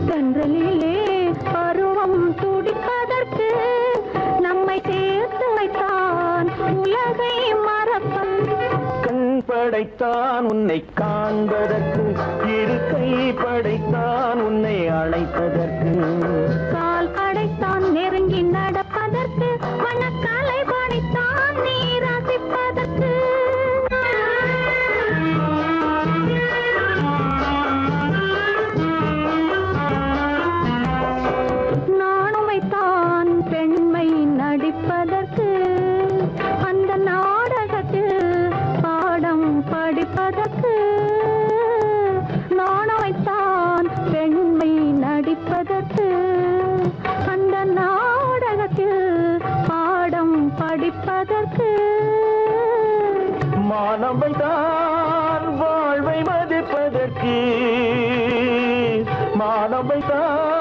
தென்றலிலே பருவம் துடிப்பதற்கு நம்மை சேர்த்து வைத்தான் உலகை மறப்பன் கண் படைத்தான் உன்னை காண்பதற்கு இரு கை படைத்தான் உன்னை அழைப்பதற்கு கால் படைத்தான் நெருங்கி நடப்பதற்கு மனக்காலை படைத்தான் நீ ரசிப்பதற்கு நாணுமைத்தான் பெண்மை நடிப்பதற்கு அந்த நாடகத்தில் பாடம் படிப்பதற்கு நாணுமைத்தான் பெண்மை நடிப்பதற்கு அந்த நாடகத்தில் பாடம் படிப்பதற்கு மானவைதான் வாழ்வை மதிப்பதற்கு மானவைதான்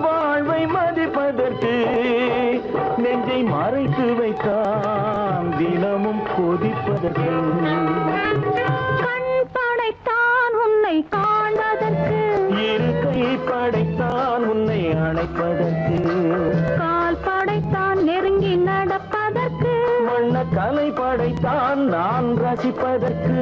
வாழ்வை மதிப்பதற்கு நெஞ்சை மறைத்து வைத்தான் தினமும் கொதிப்பதற்கு கண் படைத்தான் உன்னை காண்பதற்கு இரு கை படைத்தான் உன்னை அணைப்பதற்கு கால் படைத்தான் நெருங்கி நடப்பதற்கு வண்ண கலை படைத்தான் நான் ரசிப்பதற்கு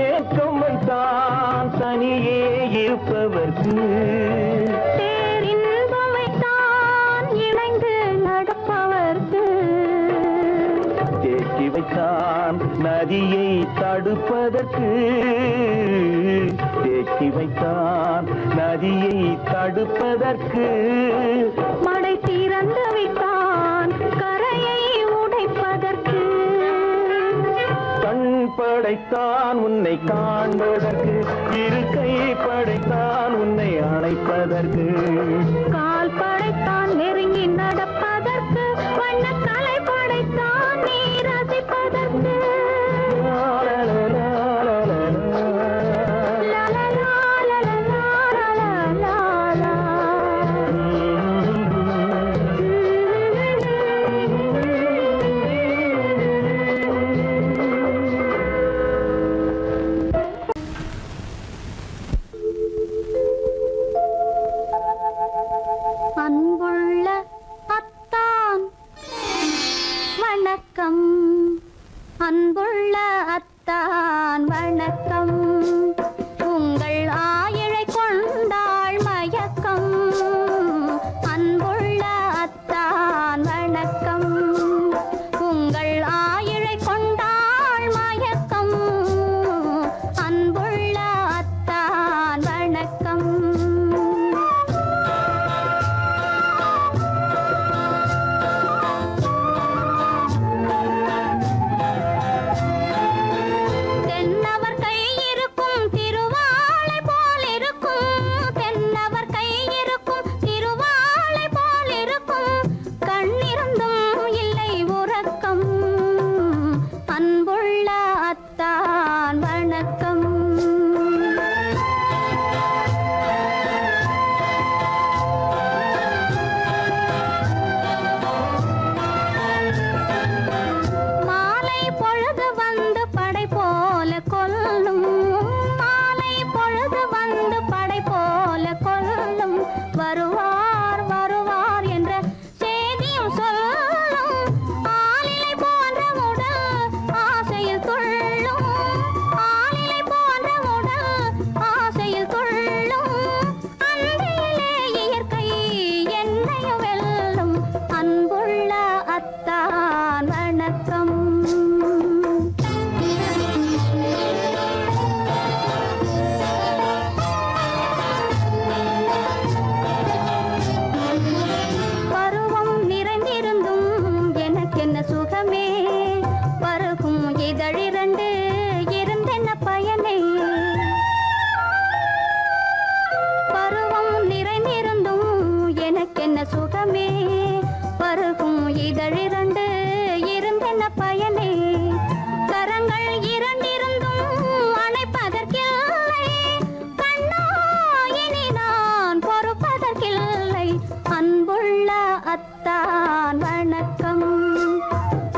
ஏக்கம் வைத்தான் தனியே இருப்பவர்க்கு பேரின்பம் வைத்தான் இணைந்து நடப்பவர்க்கு தேக்கி வைத்தான் நதியை தடுப்பதற்கு தேக்கி வைத்தான் நதியை தடுப்பதற்கு மடை திறந்து வைத்தான் கரையை உடைப்பதற்கு கண் படைத்தான் உன்னை காண்பதற்கு இரு கை படைத்தான் உன்னை அணைப்பதற்கு கால் படைத்தான் நெருங்கி நடப்பதற்கு வண்ணக்கலை படைத்தான் நீ ரசிப்பதற்கு பருவமே பருகும் இதழிரண்டு இருந்தென்ன பயனே கரங்கள் இரண்டிருந்தும் அணைப்பதற்கில்லை கண்ணா இனி நான் பொறுப்பதற்கில்லை அன்புள்ள அத்தான் வணக்கம்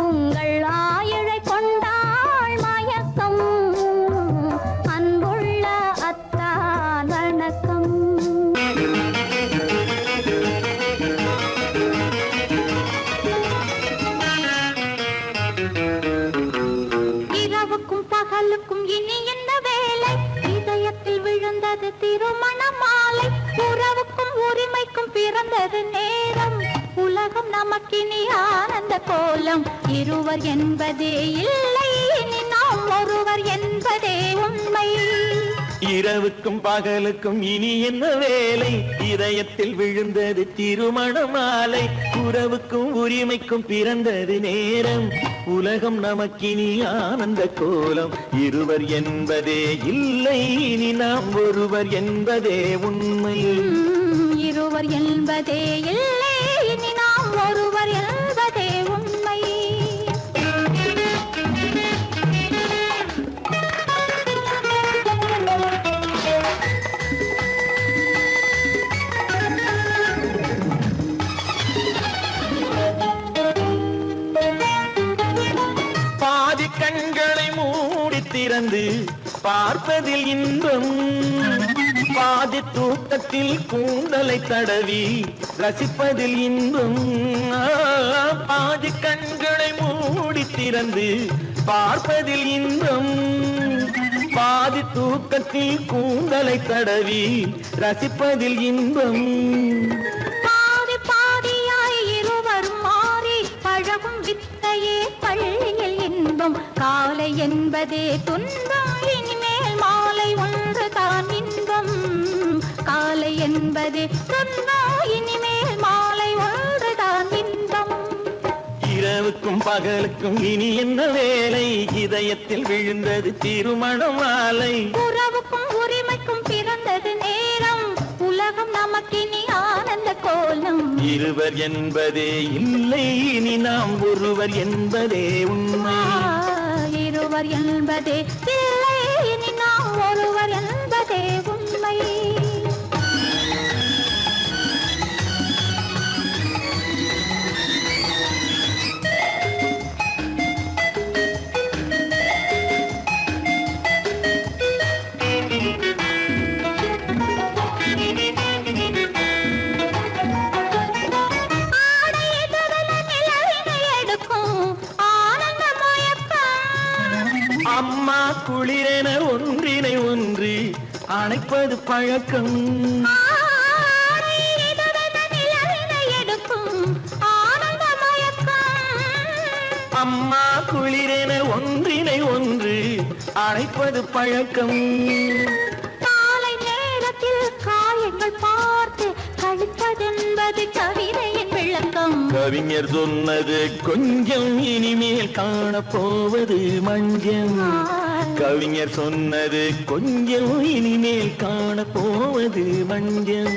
உங்கள் ஆயுளை கொண்டாள் மயக்கம் அன்புள்ள அத்தான் வணக்கம் இரவுக்கும் பகலுக்கும் இனி என்ன வேலை இதயத்தில் விழுந்தது திருமண மாலை உறவுக்கும் உரிமைக்கும் பிறந்தது நேரம் உலகம் நமக்கினி ஆனந்த கோலம் இருவர் என்பதே இல்லை இனி நாம் ஒருவர் என்பதே உண்மை இரவுக்கும் பகலுக்கும் இனி என்ன வேலை இதயத்தில் விழுந்தது திருமண மாலை உறவுக்கும் உரிமைக்கும் பிறந்தது நேரம் உலகம் நமக்கினி ஆனந்த கோலம் இருவர் என்பதே இல்லை இனி நாம் ஒருவர் என்பதே உண்மை இருவர் என்பதே இல்லை இனி நாம் ஒருவர் என்பதே உண்மை பாதி கண்களை மூடி திறந்து பார்ப்பதில் இன்பம் பாதி தூக்கத்தில் கூந்தலை தடவி ரசிப்பதில் இன்பம் பாதி கண்களை மூடி திறந்து பார்ப்பதில் இன்பம் பாதி தூக்கத்தில் கூந்தலை தடவி ரசிப்பதில் இன்பம் பாதி பாதியாய் இருவரும் மாறி பழகும் வித்தையே பள்ளியில் இன்பம் காலை என்பதே துன்பம் இனிமேல் மாலை ஒன்று தான் இன்பம் காலை என்பதே துன்பம் இனிமேல் மாலை ஒன்று தான் இன்பம் இரவுக்கும் பகலுக்கும் இனி என்ன வேலை இதயத்தில் விழுந்தது திருமண மாலை உறவுக்கும் உரிமைக்கும் பிறந்தது நேரம் உலகம் நமக்கினி ஆனந்த கோலம் இருவர் என்பதே இல்லை இனி நாம் ஒருவர் என்பதே உண்மை இருவர் என்பதே இல்லை இனி நாம் ஒருவர் என்பதே உண்மை அம்மா குளிரென ஒன்றினை ஒன்று அணைப்பது பழக்கம் அம்மா குளிரென ஒன்றினை ஒன்று அணைப்பது பழக்கம் காலை நேரத்தில் காயங்கள் பார்த்து கழிப்பதென்பது கவிதையின் விளக்கம் கவிஞர் சொன்னது கொஞ்சம் இனிமேல் காணப்போவது மஞ்சம் கவிஞர் சொன்னது கொஞ்சம் இனிமேல் காணப்போவது மஞ்சம்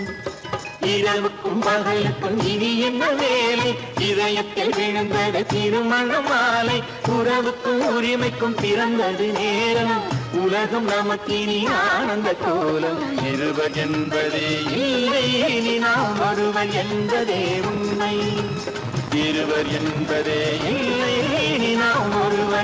இரவுக்கும் பகலுக்கும் இனி என்ன வேலை இதயத்தில் விழுந்தது திருமண மாலை உறவுக்கும் உரிமைக்கும் பிறந்தது நேரம் உலகம் நமக்கினி ஆனந்த கோலம் இருவர் என்பதே இல்லை இனி நாம் ஒருவர் என்பதே உண்மை இருவர் என்பதே இல்லை இனி நாம் ஒருவர்